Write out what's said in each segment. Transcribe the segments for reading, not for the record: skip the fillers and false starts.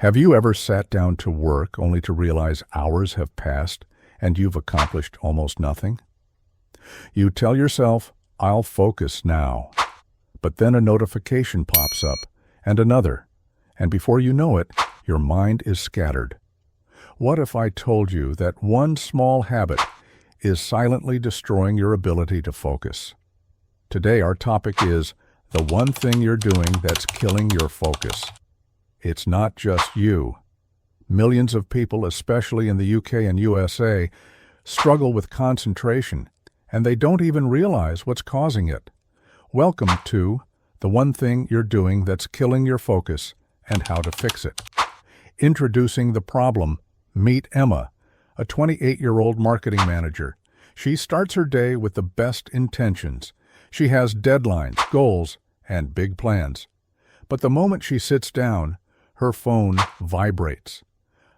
Have you ever sat down to work only to realize hours have passed and you've accomplished almost nothing? You tell yourself, "I'll focus now." But then a notification pops up, and another, and before you know it, your mind is scattered. What if I told you that one small habit is silently destroying your ability to focus? Today our topic is the one thing you're doing that's killing your focus. It's not just you. Millions of people, especially in the UK and USA, struggle with concentration, and they don't even realize what's causing it. Welcome to the one thing you're doing that's killing your focus and how to fix it. Introducing the problem, meet Emma, a 28-year-old marketing manager. She starts her day with the best intentions. She has deadlines, goals, and big plans. But the moment she sits down, her phone vibrates.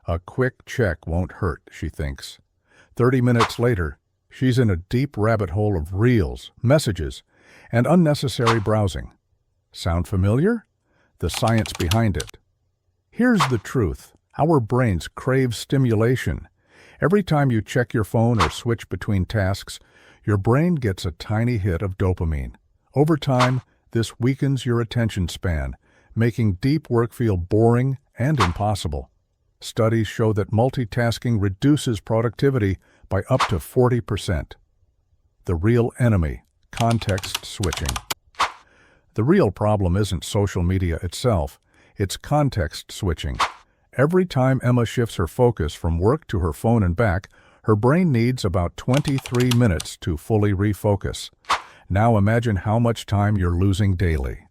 A quick check won't hurt, she thinks. 30 minutes later, she's in a deep rabbit hole of reels, messages, and unnecessary browsing. Sound familiar? The science behind it. Here's the truth. Our brains crave stimulation. Every time you check your phone or switch between tasks, your brain gets a tiny hit of dopamine. Over time, this weakens your attention span, making deep work feel boring and impossible. Studies show that multitasking reduces productivity by up to 40%. The real enemy, context switching. The real problem isn't social media itself, it's context switching. Every time Emma shifts her focus from work to her phone and back, her brain needs about 23 minutes to fully refocus. Now imagine how much time you're losing daily.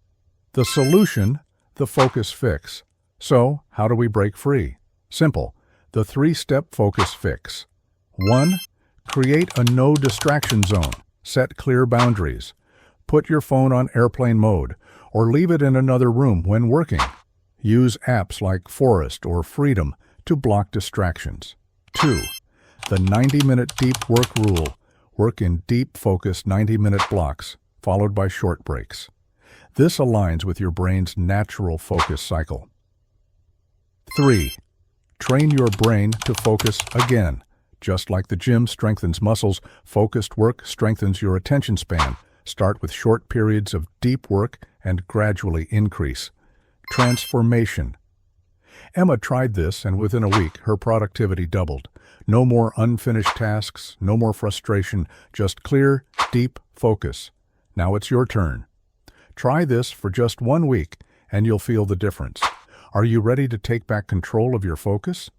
The solution, the focus fix. So, how do we break free? Simple. The 3-step focus fix. 1. Create a no distraction zone. Set clear boundaries. Put your phone on airplane mode or leave it in another room when working. Use apps like Forest or Freedom to block distractions. 2. The 90-minute deep work rule. Work in deep, focused 90-minute blocks, followed by short breaks. This aligns with your brain's natural focus cycle. 3. Train your brain to focus again. Just like the gym strengthens muscles, focused work strengthens your attention span. Start with short periods of deep work and gradually increase. Transformation. Emma tried this, and within a week, her productivity doubled. No more unfinished tasks, no more frustration, just clear, deep focus. Now it's your turn. Try this for just 1 week, and you'll feel the difference. Are you ready to take back control of your focus?